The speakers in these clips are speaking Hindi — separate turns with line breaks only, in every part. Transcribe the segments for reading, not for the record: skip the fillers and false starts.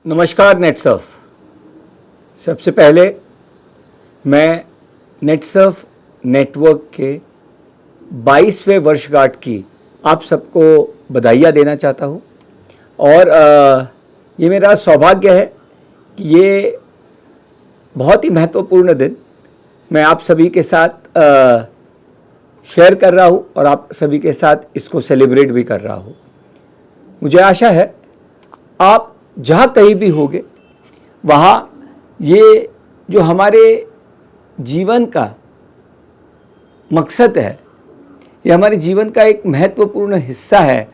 नमस्कार नेटसर्फ। सबसे पहले मैं नेटसर्फ नेटवर्क के 22वें वर्षगांठ की आप सबको बधाइयाँ देना चाहता हूँ और ये मेरा सौभाग्य है कि ये बहुत ही महत्वपूर्ण दिन मैं आप सभी के साथ शेयर कर रहा हूँ और आप सभी के साथ इसको सेलिब्रेट भी कर रहा हूँ। मुझे आशा है आप जहाँ कहीं भी होंगे वहाँ ये जो हमारे जीवन का मकसद है, ये हमारे जीवन का एक महत्वपूर्ण हिस्सा है।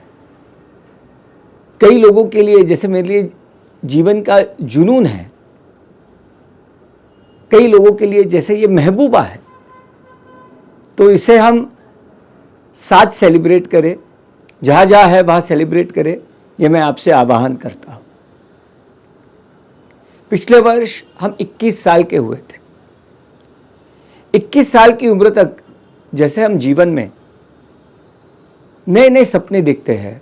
कई लोगों के लिए, जैसे मेरे लिए जीवन का जुनून है, कई लोगों के लिए जैसे ये महबूबा है, तो इसे हम साथ सेलिब्रेट करें, जहाँ जहाँ है वहाँ सेलिब्रेट करें, ये मैं आपसे आह्वान करता हूँ। पिछले वर्ष हम 21 साल के हुए थे। 21 साल की उम्र तक जैसे हम जीवन में नए नए सपने देखते हैं,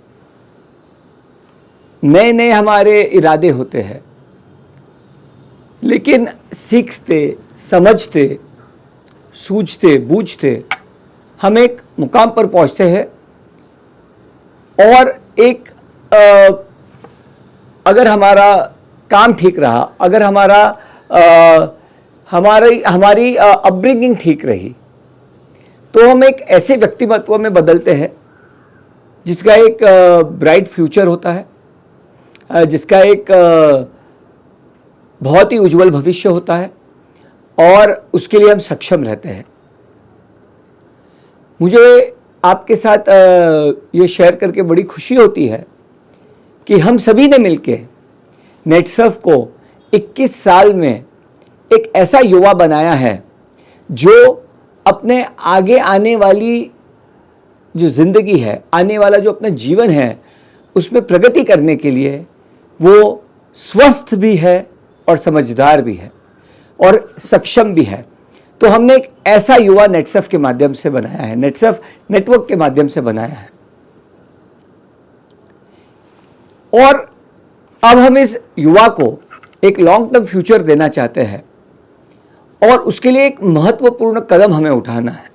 नए नए हमारे इरादे होते हैं, लेकिन सीखते, समझते, सूझते, बूझते हम एक मुकाम पर पहुंचते हैं और एक अगर हमारा काम ठीक रहा, अगर हमारी अपब्रिंगिंग ठीक रही, तो हम एक ऐसे व्यक्तिमत्व में बदलते हैं जिसका एक ब्राइट फ्यूचर होता है, जिसका एक बहुत ही उज्जवल भविष्य होता है और उसके लिए हम सक्षम रहते हैं। मुझे आपके साथ ये शेयर करके बड़ी खुशी होती है कि हम सभी ने मिलके नेटसर्फ को 21 साल में एक ऐसा युवा बनाया है जो अपने आगे आने वाली जो ज़िंदगी है, आने वाला जो अपना जीवन है, उसमें प्रगति करने के लिए वो स्वस्थ भी है और समझदार भी है और सक्षम भी है। तो हमने एक ऐसा युवा नेटसर्फ के माध्यम से बनाया है, नेटसर्फ नेटवर्क के माध्यम से बनाया है। और अब हम इस युवा को एक लॉन्ग टर्म फ्यूचर देना चाहते हैं और उसके लिए एक महत्वपूर्ण कदम हमें उठाना है।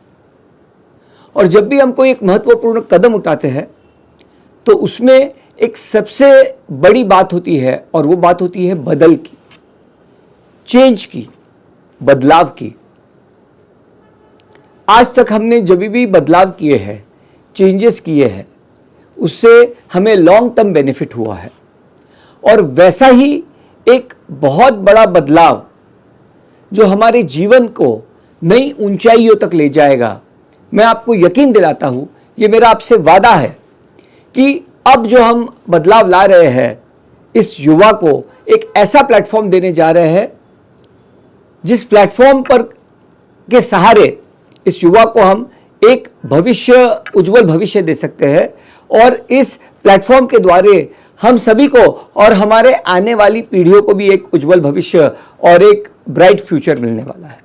और जब भी हम कोई एक महत्वपूर्ण कदम उठाते हैं तो उसमें एक सबसे बड़ी बात होती है और वो बात होती है बदल की, चेंज की, बदलाव की। आज तक हमने जब भी बदलाव किए हैं, चेंजेस किए हैं, उससे हमें लॉन्ग टर्म बेनिफिट हुआ है। और वैसा ही एक बहुत बड़ा बदलाव जो हमारे जीवन को नई ऊंचाइयों तक ले जाएगा, मैं आपको यकीन दिलाता हूं, ये मेरा आपसे वादा है कि अब जो हम बदलाव ला रहे हैं, इस युवा को एक ऐसा प्लेटफॉर्म देने जा रहे हैं जिस प्लेटफॉर्म पर के सहारे इस युवा को हम एक भविष्य, उज्जवल भविष्य दे सकते हैं और इस प्लेटफॉर्म के द्वारा हम सभी को और हमारे आने वाली पीढ़ियों को भी एक उज्जवल भविष्य और एक ब्राइट फ्यूचर मिलने वाला है।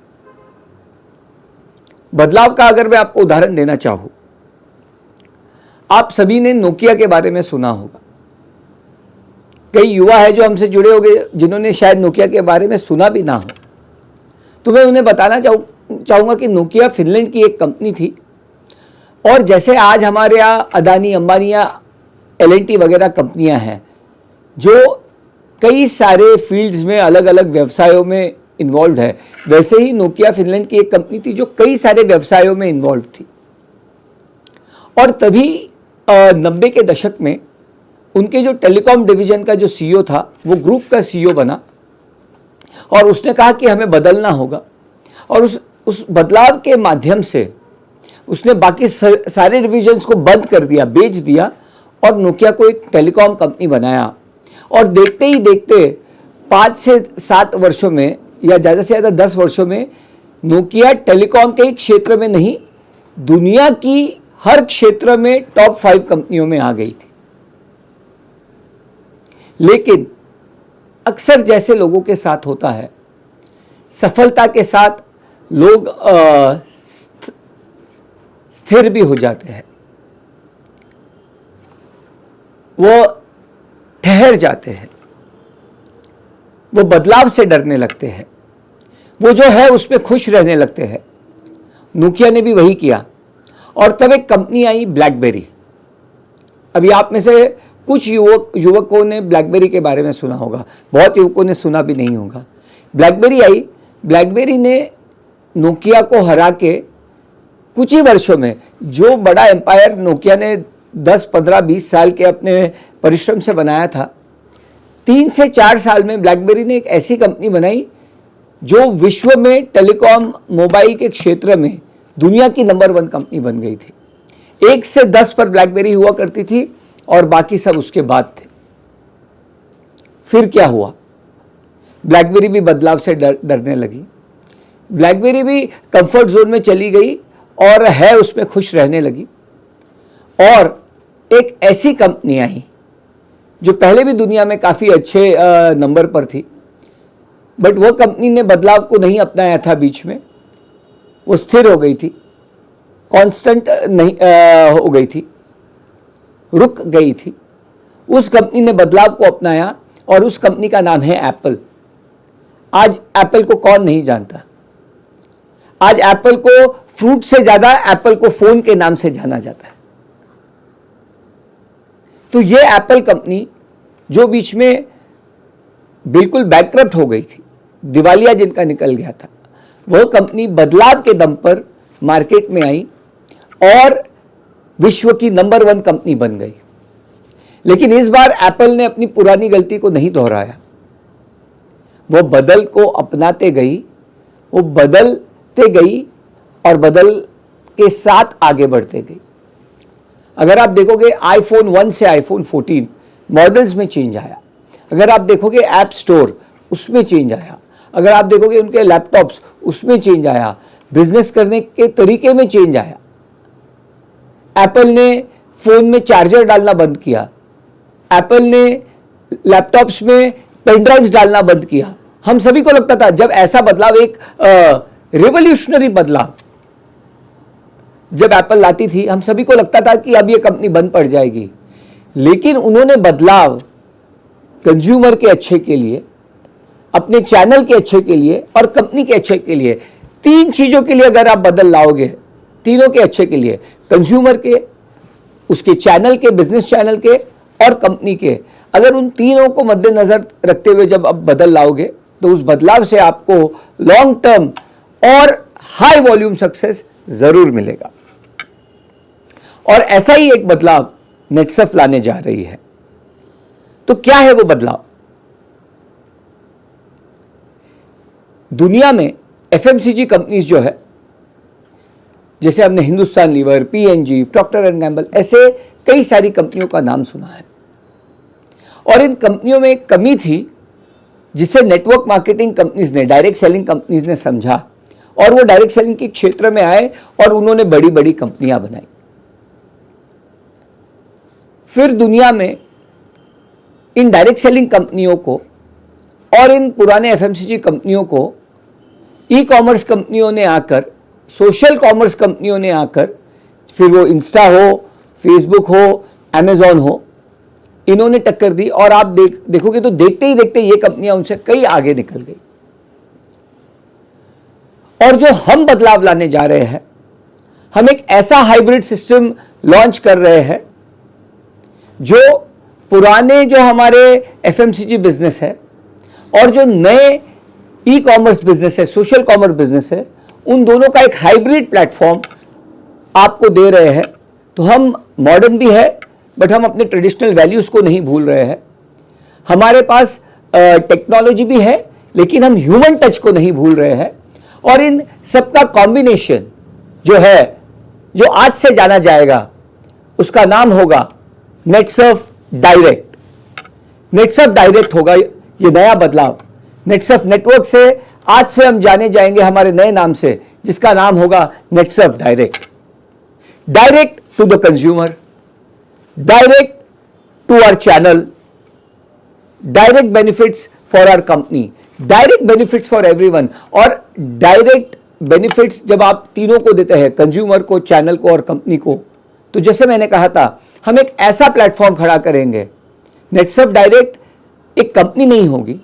बदलाव का अगर मैं आपको उदाहरण देना चाहूं, आप सभी ने नोकिया के बारे में सुना होगा। कई युवा है जो हमसे जुड़े होंगे जिन्होंने शायद नोकिया के बारे में सुना भी ना हो। तो मैं उन्हें बताना चाहूंगा कि नोकिया फिनलैंड की एक कंपनी थी और जैसे आज हमारे यहाँ अदानी, अंबानी या L&T वगैरह कंपनियां हैं जो कई सारे फील्ड्स में अलग अलग व्यवसायों में इन्वॉल्व है, वैसे ही नोकिया फिनलैंड की एक कंपनी थी जो कई सारे व्यवसायों में इन्वॉल्व थी। और तभी 90 के दशक में उनके जो टेलीकॉम डिवीजन का जो CEO था, वो ग्रुप का CEO बना और उसने कहा कि हमें बदलना होगा। और उस बदलाव के माध्यम से उसने बाकी सारे डिविजन्स को बंद कर दिया, बेच दिया और नोकिया को एक टेलीकॉम कंपनी बनाया। और देखते ही देखते 5 से 7 वर्षों में या ज़्यादा से ज़्यादा 10 वर्षों में नोकिया टेलीकॉम के ही क्षेत्र में नहीं, दुनिया की हर क्षेत्र में टॉप 5 कंपनियों में आ गई थी। लेकिन अक्सर जैसे लोगों के साथ होता है, सफलता के साथ लोग स्थिर भी हो जाते हैं, वो ठहर जाते हैं। वो बदलाव से डरने लगते हैं, वो जो है उसमें खुश रहने लगते हैं। नोकिया ने भी वही किया और तब एक कंपनी आई ब्लैकबेरी। अभी आप में से कुछ युवकों ने ब्लैकबेरी के बारे में सुना होगा, बहुत युवकों ने सुना भी नहीं होगा। ब्लैकबेरी आई, ब्लैकबेरी ने नोकिया को हरा के कुछ ही वर्षों में जो बड़ा एम्पायर नोकिया ने 10, 15, 20 साल के अपने परिश्रम से बनाया था, 3 से 4 साल में ब्लैकबेरी ने एक ऐसी कंपनी बनाई जो विश्व में टेलीकॉम मोबाइल के क्षेत्र में दुनिया की नंबर 1 कंपनी बन गई थी। 1 से 10 पर ब्लैकबेरी हुआ करती थी और बाकी सब उसके बाद थे। फिर क्या हुआ? ब्लैकबेरी भी बदलाव से डरने लगी, ब्लैकबेरी भी कंफर्ट जोन में चली गई और है उसमें खुश रहने लगी। और एक ऐसी कंपनी आई जो पहले भी दुनिया में काफ़ी अच्छे नंबर पर थी, बट वो कंपनी ने बदलाव को नहीं अपनाया था। बीच में वो स्थिर हो गई थी, कांस्टेंट नहीं हो गई थी, रुक गई थी। उस कंपनी ने बदलाव को अपनाया और उस कंपनी का नाम है एप्पल। आज एप्पल को कौन नहीं जानता? आज एप्पल को फ्रूट से ज्यादा एप्पल को फोन के नाम से जाना जाता है। तो ये एप्पल कंपनी जो बीच में बिल्कुल बैंकक्रप्ट हो गई थी, दिवालिया जिनका निकल गया था, वह कंपनी बदलाव के दम पर मार्केट में आई और विश्व की नंबर 1 कंपनी बन गई। लेकिन इस बार एप्पल ने अपनी पुरानी गलती को नहीं दोहराया, वो बदल को अपनाते गई, वो बदलते गई और बदल के साथ आगे बढ़ते गई। अगर आप देखोगे आईफोन 1 से आईफोन 14 मॉडल्स में चेंज आया, अगर आप देखोगे ऐप स्टोर उसमें चेंज आया, अगर आप देखोगे उनके लैपटॉप्स उसमें चेंज आया, बिजनेस करने के तरीके में चेंज आया। एप्पल ने फोन में चार्जर डालना बंद किया, एप्पल ने लैपटॉप्स में पेन ड्राइव्स डालना बंद किया। हम सभी को लगता था जब ऐसा बदलाव, एक रिवॉल्यूशनरी बदलाव जब एप्पल लाती थी, हम सभी को लगता था कि अब ये कंपनी बंद पड़ जाएगी। लेकिन उन्होंने बदलाव कंज्यूमर के अच्छे के लिए, अपने चैनल के अच्छे के लिए और कंपनी के अच्छे के लिए, 3 चीजों के लिए अगर आप बदल लाओगे, तीनों के अच्छे के लिए, कंज्यूमर के, उसके चैनल के, बिजनेस चैनल के और कंपनी के, अगर उन तीनों को मद्देनजर रखते हुए जब आप बदल लाओगे तो उस बदलाव से आपको लॉन्ग टर्म और हाई वॉल्यूम सक्सेस जरूर मिलेगा। और ऐसा ही एक बदलाव नेटसर्फ लाने जा रही है। तो क्या है वो बदलाव? दुनिया में एफएमसीजी कंपनीज जो है, जैसे हमने Hindustan Lever, PNG, Procter and Gamble, ऐसे कई सारी कंपनियों का नाम सुना है। और इन कंपनियों में एक कमी थी जिसे नेटवर्क मार्केटिंग कंपनीज ने, डायरेक्ट सेलिंग कंपनीज ने समझा और वो डायरेक्ट सेलिंग के क्षेत्र में आए और उन्होंने बड़ी बड़ी कंपनियां बनाई। फिर दुनिया में इन डायरेक्ट सेलिंग कंपनियों को और इन पुराने एफएमसीजी कंपनियों को ई कॉमर्स कंपनियों ने आकर, सोशल कॉमर्स कंपनियों ने आकर, फिर वो इंस्टा हो, फेसबुक हो, अमेजॉन हो, इन्होंने टक्कर दी। और आप देखोगे तो देखते ही देखते ये कंपनियां उनसे कई आगे निकल गई। और जो हम बदलाव लाने जा रहे हैं, हम एक ऐसा हाइब्रिड सिस्टम लॉन्च कर रहे हैं जो पुराने जो हमारे एफएमसीजी बिजनेस है और जो नए ई कॉमर्स बिजनेस है, सोशल कॉमर्स बिजनेस है, उन दोनों का एक हाइब्रिड प्लेटफॉर्म आपको दे रहे हैं। तो हम मॉडर्न भी है बट हम अपने ट्रेडिशनल वैल्यूज को नहीं भूल रहे हैं। हमारे पास टेक्नोलॉजी भी है लेकिन हम ह्यूमन टच को नहीं भूल रहे हैं। और इन सबका कॉम्बिनेशन जो है, जो आज से जाना जाएगा, उसका नाम होगा नेटसर्फ डायरेक्ट। नेटसर्फ डायरेक्ट होगा ये नया बदलाव। नेटसर्फ नेटवर्क से आज से हम जाने जाएंगे हमारे नए नाम से, जिसका नाम होगा Netsurf direct. Direct to the consumer, direct to our channel, direct benefits for our company, direct benefits for everyone. और डायरेक्ट बेनिफिट्स जब आप तीनों को देते हैं, कंज्यूमर को, चैनल को और कंपनी को, तो जैसे मैंने कहा था, हम एक ऐसा प्लेटफॉर्म खड़ा करेंगे। नेटसर्फ डायरेक्ट एक कंपनी नहीं होगी,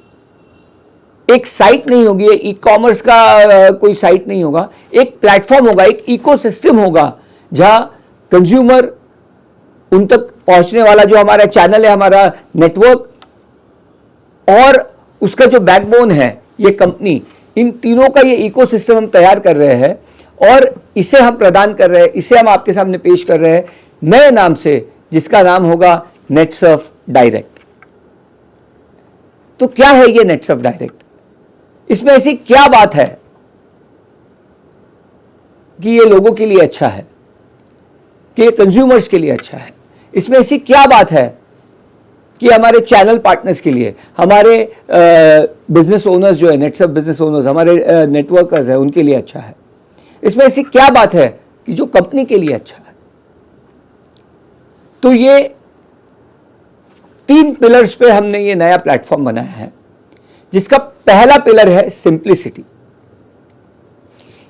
एक साइट नहीं होगी, ई कॉमर्स का कोई साइट नहीं होगा, एक प्लेटफॉर्म होगा, एक इकोसिस्टम होगा जहां कंज्यूमर उन तक पहुंचने वाला जो हमारा चैनल है, हमारा नेटवर्क और उसका जो बैकबोन है ये कंपनी, इन तीनों का ये इकोसिस्टम हम तैयार कर रहे हैं और इसे हम प्रदान कर रहे हैं, इसे हम आपके सामने पेश कर रहे हैं नए नाम से, जिसका नाम होगा नेटसर्फ डायरेक्ट। तो क्या है ये नेटसर्फ डायरेक्ट? इसमें ऐसी क्या बात है कि ये लोगों के लिए अच्छा है, कि ये कंज्यूमर्स के लिए अच्छा है? इसमें ऐसी क्या बात है कि हमारे चैनल पार्टनर्स के लिए, हमारे बिजनेस ओनर्स जो है, नेटसर्फ बिजनेस ओनर्स, हमारे नेटवर्कर्स है, उनके लिए अच्छा है? इसमें ऐसी क्या बात है कि जो कंपनी के लिए अच्छा है? तो ये 3 पिलर्स पे हमने ये नया प्लेटफॉर्म बनाया है, जिसका पहला पिलर है सिंप्लिसिटी।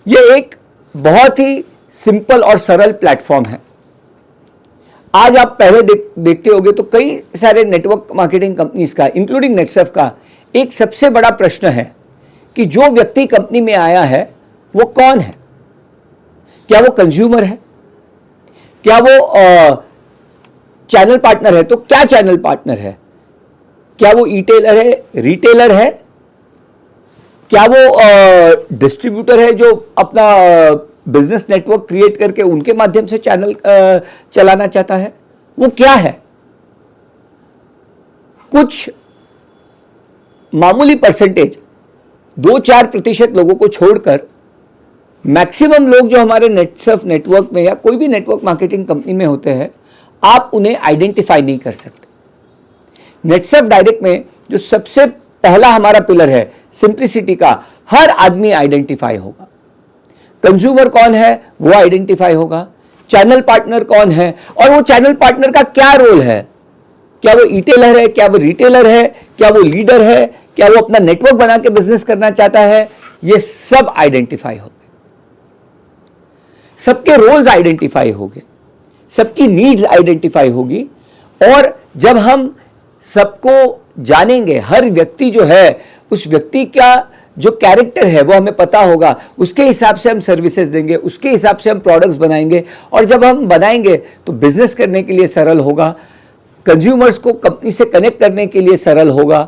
ये एक बहुत ही सिंपल और सरल प्लेटफॉर्म है। आज आप पहले देखते होंगे तो कई सारे नेटवर्क मार्केटिंग कंपनीज का, इंक्लूडिंग नेटसर्फ का, एक सबसे बड़ा प्रश्न है कि जो व्यक्ति कंपनी में आया है वो कौन है? क्या वो कंज्यूमर है? क्या वो चैनल पार्टनर है? तो क्या चैनल पार्टनर है? क्या वो ई-टेलर है, रिटेलर है? क्या वो डिस्ट्रीब्यूटर है जो अपना बिजनेस नेटवर्क क्रिएट करके उनके माध्यम से चैनल चलाना चाहता है? वो क्या है? कुछ मामूली परसेंटेज, 2-4% लोगों को छोड़कर मैक्सिमम लोग जो हमारे नेटसर्फ नेटवर्क में या कोई भी नेटवर्क मार्केटिंग कंपनी में होते हैं, आप उन्हें आइडेंटिफाई नहीं कर सकते। नेटसर्फ डायरेक्ट में जो सबसे पहला हमारा पिलर है सिंप्लिसिटी का, हर आदमी आइडेंटिफाई होगा। कंज्यूमर कौन है वो आइडेंटिफाई होगा, चैनल पार्टनर कौन है और वो चैनल पार्टनर का क्या रोल है, क्या वो ई-टेलर है, क्या वो रिटेलर है, क्या वो लीडर है, क्या वो अपना नेटवर्क बना के बिजनेस करना चाहता है, ये सब आइडेंटिफाई होंगे। सबके रोल्स आइडेंटिफाई होंगे, सबकी नीड्स आइडेंटिफाई होगी। और जब हम सबको जानेंगे, हर व्यक्ति जो है उस व्यक्ति का जो कैरेक्टर है वो हमें पता होगा, उसके हिसाब से हम सर्विसेज देंगे, उसके हिसाब से हम प्रोडक्ट्स बनाएंगे और जब हम बनाएंगे तो बिजनेस करने के लिए सरल होगा, कंज्यूमर्स को कंपनी से कनेक्ट करने के लिए सरल होगा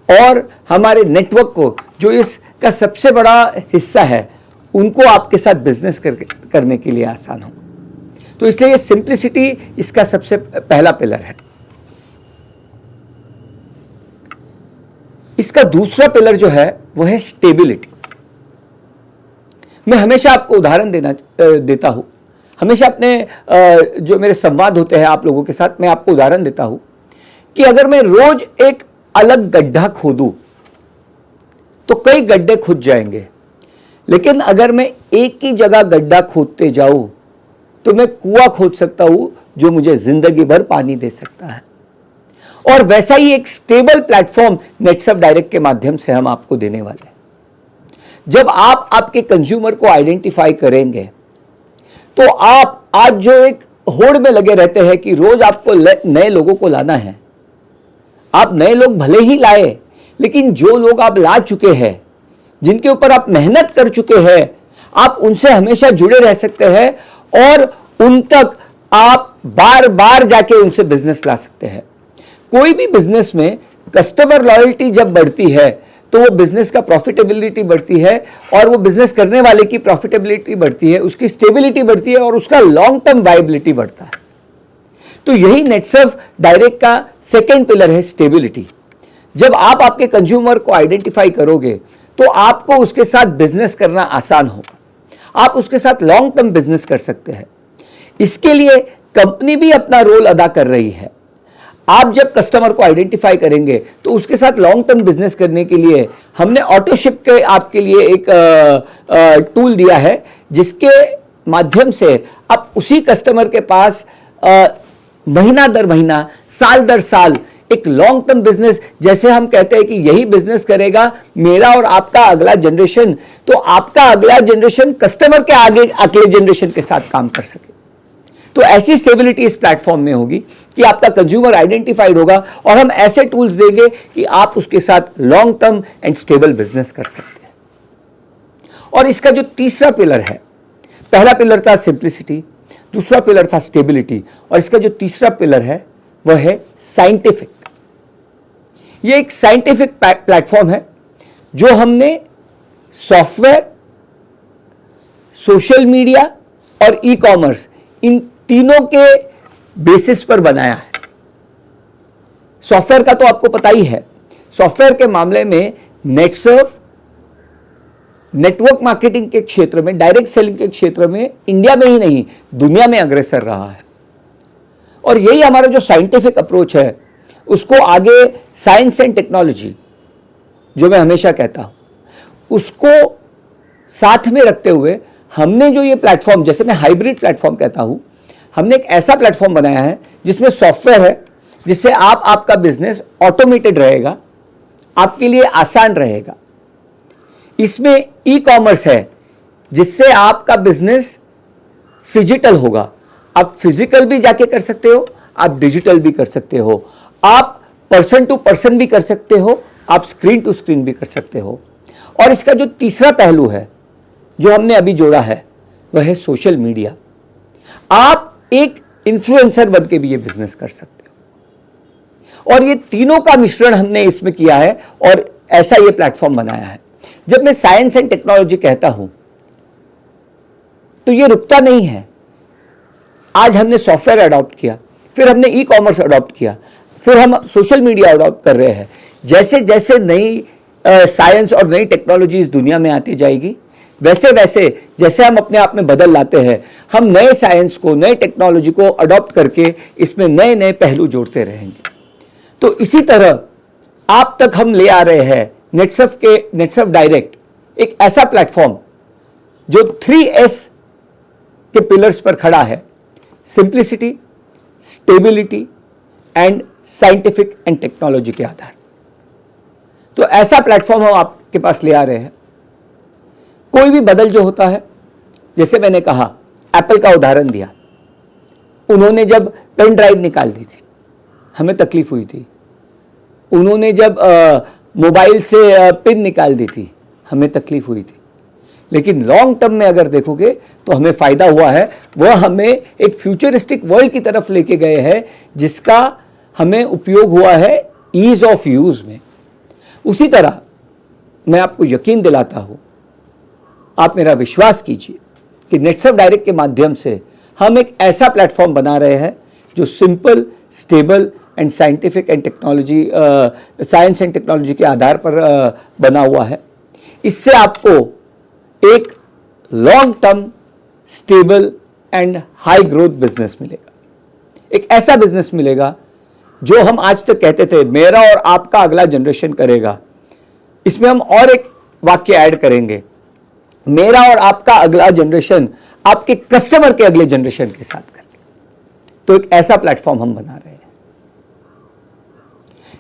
और हमारे नेटवर्क को, जो इसका सबसे बड़ा हिस्सा है, उनको आपके साथ बिजनेस करने के लिए आसान होगा। तो इसलिए ये सिंप्लिसिटी इसका सबसे पहला पिलर है। इसका दूसरा पिलर जो है वो है स्टेबिलिटी। मैं हमेशा आपको उदाहरण देता हूं, हमेशा अपने जो मेरे संवाद होते हैं आप लोगों के साथ, मैं आपको उदाहरण देता हूं कि अगर मैं रोज एक अलग गड्ढा खोदूं तो कई गड्ढे खुद जाएंगे, लेकिन अगर मैं एक ही जगह गड्ढा खोदते जाऊं तो मैं कुआं खोद सकता हूं जो मुझे जिंदगी भर पानी दे सकता है। और वैसा ही एक स्टेबल प्लेटफॉर्म नेटसर्फ डायरेक्ट के माध्यम से हम आपको देने वाले हैं। जब आप आपके कंज्यूमर को आइडेंटिफाई करेंगे तो आप आज जो एक होड़ में लगे रहते हैं कि रोज आपको नए लोगों को लाना है, आप नए लोग भले ही लाए, लेकिन जो लोग आप ला चुके हैं, जिनके ऊपर आप मेहनत कर चुके हैं, आप उनसे हमेशा जुड़े रह सकते हैं और उन तक आप बार बार जाके उनसे बिजनेस ला सकते हैं। कोई भी बिजनेस में कस्टमर लॉयल्टी जब बढ़ती है तो वो बिजनेस का प्रॉफिटेबिलिटी बढ़ती है और वो बिजनेस करने वाले की प्रॉफिटेबिलिटी बढ़ती है, उसकी स्टेबिलिटी बढ़ती है और उसका लॉन्ग टर्म वायबिलिटी बढ़ता है। तो यही नेटसर्फ डायरेक्ट का सेकेंड पिलर है, स्टेबिलिटी। जब आप आपके कंज्यूमर को आइडेंटिफाई करोगे तो आपको उसके साथ बिजनेस करना आसान होगा, आप उसके साथ लॉन्ग टर्म बिजनेस कर सकते हैं। इसके लिए कंपनी भी अपना रोल अदा कर रही है। आप जब कस्टमर को आइडेंटिफाई करेंगे तो उसके साथ लॉन्ग टर्म बिजनेस करने के लिए हमने ऑटोशिप के आपके लिए एक टूल दिया है, जिसके माध्यम से आप उसी कस्टमर के पास महीना दर महीना, साल दर साल एक लॉन्ग टर्म बिजनेस, जैसे हम कहते हैं कि यही बिजनेस करेगा मेरा और आपका अगला जनरेशन, तो आपका अगला जनरेशन कस्टमर के आगे अगले जनरेशन के साथ काम कर सके। तो ऐसी स्टेबिलिटी इस प्लेटफॉर्म में होगी कि आपका कंज्यूमर आइडेंटिफाइड होगा और हम ऐसे टूल्स देंगे कि आप उसके साथ long term and stable business कर सकते हैं। और इसका जो तीसरा पिलर है, पहला पिलर था सिंप्लिसिटी, दूसरा पिलर था स्टेबिलिटी, और इसका जो तीसरा पिलर है वह है साइंटिफिक। यह एक साइंटिफिक प्लेटफॉर्म है जो हमने सॉफ्टवेयर, सोशल मीडिया और ई कॉमर्स, इन तीनों के बेसिस पर बनाया है। सॉफ्टवेयर का तो आपको पता ही है, सॉफ्टवेयर के मामले में नेटसर्फ नेटवर्क मार्केटिंग के क्षेत्र में, डायरेक्ट सेलिंग के क्षेत्र में इंडिया में ही नहीं दुनिया में अग्रसर रहा है। और यही हमारा जो साइंटिफिक अप्रोच है उसको आगे साइंस एंड टेक्नोलॉजी, जो मैं हमेशा कहता हूं, उसको साथ में रखते हुए हमने जो ये प्लेटफॉर्म, जैसे मैं हाइब्रिड प्लेटफॉर्म कहता हूं, हमने एक ऐसा प्लेटफॉर्म बनाया है जिसमें सॉफ्टवेयर है, जिससे आपका बिजनेस ऑटोमेटेड रहेगा, आपके लिए आसान रहेगा। इसमें ई कॉमर्स है जिससे आपका बिजनेस फिजिकल होगा। आप फिजिकल भी जाके कर सकते हो, आप डिजिटल भी कर सकते हो, आप पर्सन टू पर्सन भी कर सकते हो, आप स्क्रीन टू स्क्रीन भी कर सकते हो। और इसका जो तीसरा पहलू है जो हमने अभी जोड़ा है वह है सोशल मीडिया। आप एक इन्फ्लुएंसर बन के भी ये बिजनेस कर सकते हो, और ये तीनों का मिश्रण हमने इसमें किया है और ऐसा ये प्लेटफॉर्म बनाया है। जब मैं साइंस एंड टेक्नोलॉजी कहता हूं तो ये रुकता नहीं है। आज हमने सॉफ्टवेयर अडॉप्ट किया, फिर हमने ई कॉमर्स अडॉप्ट किया, फिर हम सोशल मीडिया अडॉप्ट कर रहे हैं। जैसे जैसे नई साइंस और नई टेक्नोलॉजी इस दुनिया में आती जाएगी, वैसे वैसे जैसे हम अपने आप में बदल लाते हैं, हम नए साइंस को, नए टेक्नोलॉजी को अडॉप्ट करके इसमें नए नए पहलू जोड़ते रहेंगे। तो इसी तरह आप तक हम ले आ रहे हैं नेटसर्फ डायरेक्ट, एक ऐसा प्लेटफॉर्म जो 3S के पिलर्स पर खड़ा है, simplicity, stability and scientific and technology के आधार। तो ऐसा प्लेटफॉर्म हम आपके पास ले आ रहे हैं। कोई भी बदल जो होता है, जैसे मैंने कहा, एप्पल का उदाहरण दिया, उन्होंने जब पेन ड्राइव निकाल दी थी हमें तकलीफ हुई थी, उन्होंने जब मोबाइल से पिन निकाल दी थी हमें तकलीफ हुई थी, लेकिन लॉन्ग टर्म में अगर देखोगे तो हमें फायदा हुआ है। वह हमें एक फ्यूचरिस्टिक वर्ल्ड की तरफ लेके गए हैं जिसका हमें उपयोग हुआ है ईज ऑफ यूज में। उसी तरह मैं आपको यकीन दिलाता हूं, आप मेरा विश्वास कीजिए कि नेटसर्फ डायरेक्ट के माध्यम से हम एक ऐसा प्लेटफॉर्म बना रहे हैं जो simple, stable and scientific and technology, science and technology के आधार पर बना हुआ है। इससे आपको एक long term, stable and high growth business मिलेगा। एक ऐसा बिजनेस मिलेगा जो हम आज तक कहते थे मेरा और आपका अगला जनरेशन करेगा। इसमें हम और एक वाक्य ऐड करेंगे, मेरा और आपका अगला जनरेशन आपके कस्टमर के अगले जनरेशन के साथ करेगा। तो एक ऐसा प्लेटफॉर्म हम बना रहे हैं।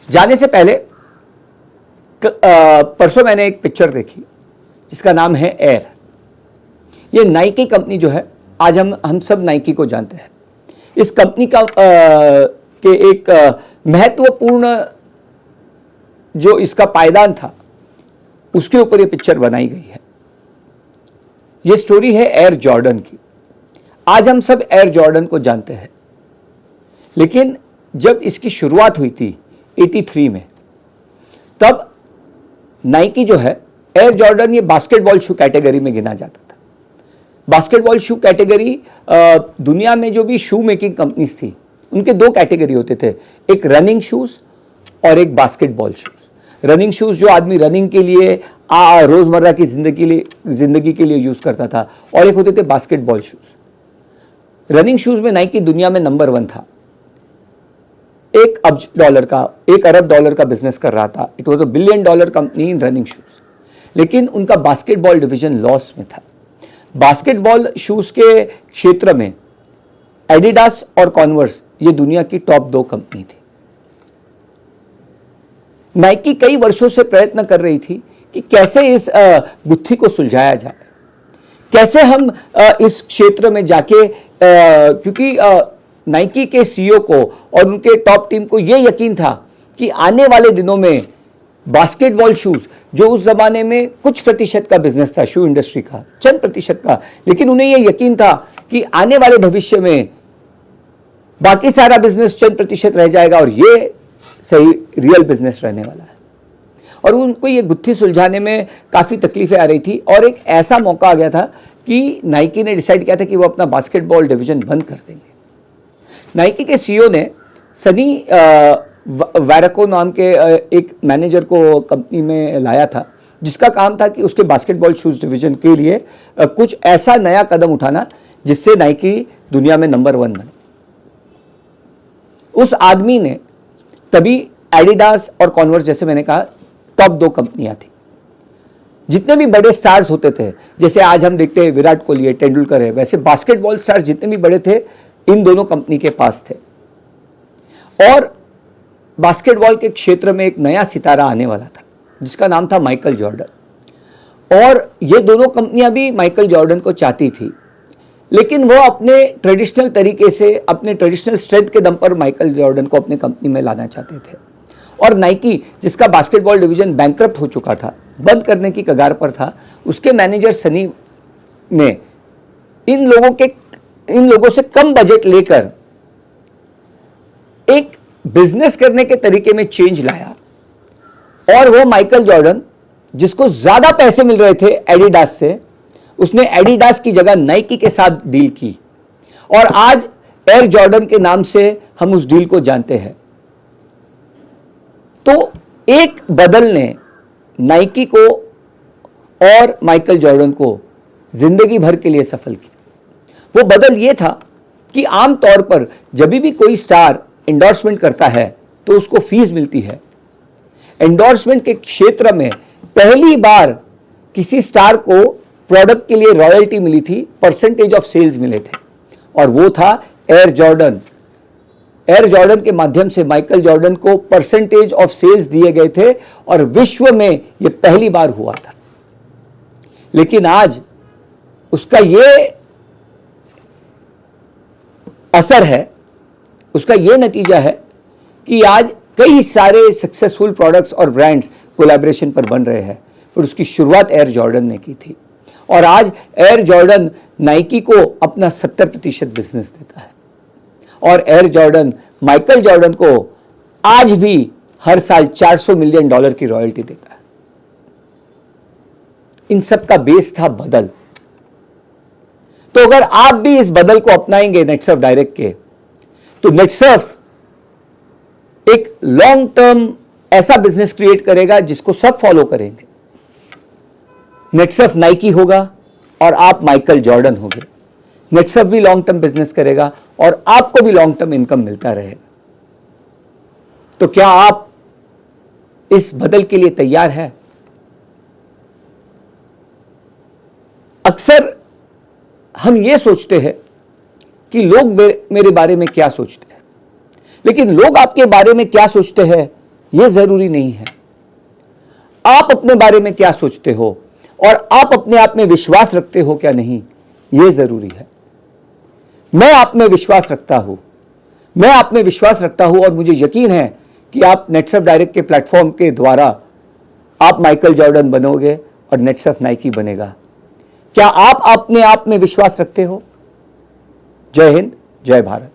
जाने से पहले परसों मैंने एक पिक्चर देखी जिसका नाम है एयर। ये नाइकी कंपनी जो है, आज हम सब नाइकी को जानते हैं। इस कंपनी का के एक महत्वपूर्ण जो इसका पायदान था उसके ऊपर ये पिक्चर बनाई गई है। ये स्टोरी है एयर जॉर्डन की। आज हम सब एयर जॉर्डन को जानते हैं, लेकिन जब इसकी शुरुआत हुई थी 83 में, तब नाइकी जो है, एयर जॉर्डन ये बास्केटबॉल शू कैटेगरी में गिना जाता था। बास्केटबॉल शू कैटेगरी, दुनिया में जो भी शू मेकिंग कंपनीज थी उनके दो कैटेगरी होते थे, एक रनिंग शूज और एक बास्केटबॉल शूज। रनिंग शूज जो आदमी रनिंग के लिए, रोजमर्रा की जिंदगी के लिए यूज करता था, और एक होते थे बास्केटबॉल शूज। रनिंग शूज में नाइकी दुनिया में नंबर 1 था। $1 अरब का बिजनेस कर रहा था। It was $1 billion company in running shoes. लेकिन उनका बास्केटबॉल डिवीजन लॉस में था। बास्केटबॉल शूज के क्षेत्र में एडिडास और कॉन्वर्स ये दुनिया की टॉप 2 कंपनी थी। नाइकी कई वर्षों से प्रयत्न कर रही थी कि कैसे इस गुत्थी को सुलझाया जाए, कैसे हम इस क्षेत्र में जाके क्योंकि नाइकी के सीईओ को और उनके टॉप टीम को यह यकीन था कि आने वाले दिनों में बास्केटबॉल शूज, जो उस जमाने में कुछ प्रतिशत का बिजनेस था शू इंडस्ट्री का, चंद प्रतिशत का, लेकिन उन्हें यह यकीन था कि आने वाले भविष्य में बाकी सारा बिजनेस चंद प्रतिशत रह जाएगा और ये सही रियल बिजनेस रहने वाला है। और उनको ये गुत्थी सुलझाने में काफ़ी तकलीफें आ रही थी और एक ऐसा मौका आ गया था कि नाइकी ने डिसाइड किया था कि वो अपना बास्केटबॉल डिवीजन बंद कर देंगे। नाइकी के सीईओ ने सनी वैरको नाम के एक मैनेजर को कंपनी में लाया था, जिसका काम था कि उसके बास्केटबॉल शूज डिवीजन के लिए कुछ ऐसा नया कदम उठाना जिससे नाइकी दुनिया में नंबर 1 बने। उस आदमी ने तभी एडिडास और कॉन्वर्स, जैसे मैंने कहा, टॉप 2 कंपनियां थी। जितने भी बड़े स्टार्स होते थे, जैसे आज हम देखते हैं विराट कोहली है, तेंदुलकर है, वैसे बास्केटबॉल स्टार्स जितने भी बड़े थे इन दोनों कंपनी के पास थे। और बास्केटबॉल के क्षेत्र में एक नया सितारा आने वाला था जिसका नाम था माइकल जॉर्डन। और ये दोनों कंपनियां भी माइकल जॉर्डन को चाहती थी, लेकिन वो अपने ट्रेडिशनल तरीके से, अपने ट्रेडिशनल स्ट्रेंथ के दम पर माइकल जॉर्डन को अपने कंपनी में लाना चाहते थे। और नाइकी, जिसका बास्केटबॉल डिवीजन बैंकक्रप्ट हो चुका था, बंद करने की कगार पर था, उसके मैनेजर सनी ने इन लोगों से कम बजट लेकर एक बिजनेस करने के तरीके में चेंज लाया। और वो माइकल जॉर्डन, जिसको ज्यादा पैसे मिल रहे थे एडिडास से, उसने एडिडास की जगह नाइकी के साथ डील की और आज एयर जॉर्डन के नाम से हम उस डील को जानते हैं। तो एक बदल ने नाइकी को और माइकल जॉर्डन को जिंदगी भर के लिए सफल किया। वो बदल यह था कि आमतौर पर जब भी कोई स्टार एंडोर्समेंट करता है तो उसको फीस मिलती है। एंडोर्समेंट के क्षेत्र में पहली बार किसी स्टार को प्रोडक्ट के लिए रॉयल्टी मिली थी, परसेंटेज ऑफ सेल्स मिले थे, और वो था एयर जॉर्डन। एयर जॉर्डन के माध्यम से माइकल जॉर्डन को परसेंटेज ऑफ सेल्स दिए गए थे और विश्व में यह पहली बार हुआ था। लेकिन आज उसका ये असर है, उसका ये नतीजा है कि आज कई सारे सक्सेसफुल प्रोडक्ट्स और ब्रांड्स कोलैबोरेशन पर बन रहे हैं, और उसकी शुरुआत एयर जॉर्डन ने की थी। और आज एयर जॉर्डन नाइकी को अपना 70% बिजनेस देता है और एयर जॉर्डन माइकल जॉर्डन को आज भी हर साल $400 मिलियन की रॉयल्टी देता है। इन सब का बेस था बदल। तो अगर आप भी इस बदल को अपनाएंगे नेटसर्फ डायरेक्ट के, तो नेटसर्फ एक लॉन्ग टर्म ऐसा बिजनेस क्रिएट करेगा जिसको सब फॉलो करेंगे। नेटसर्फ नाइकी होगा और आप माइकल जॉर्डन होंगे। नेटसर्फ भी लॉन्ग टर्म बिजनेस करेगा और आपको भी लॉन्ग टर्म इनकम मिलता रहेगा। तो क्या आप इस बदल के लिए तैयार हैं? अक्सर हम ये सोचते हैं कि लोग मेरे बारे में क्या सोचते हैं, लेकिन लोग आपके बारे में क्या सोचते हैं यह जरूरी नहीं है। आप अपने बारे में क्या सोचते हो और आप अपने आप में विश्वास रखते हो क्या नहीं, यह जरूरी है। मैं आप में विश्वास रखता हूं, मैं आप में विश्वास रखता हूं और मुझे यकीन है कि आप नेटसर्फ डायरेक्ट के प्लेटफॉर्म के द्वारा आप माइकल जॉर्डन बनोगे और नेटसर्फ नाइकी बनेगा। क्या आप अपने आप में विश्वास रखते हो? जय हिंद, जय भारत।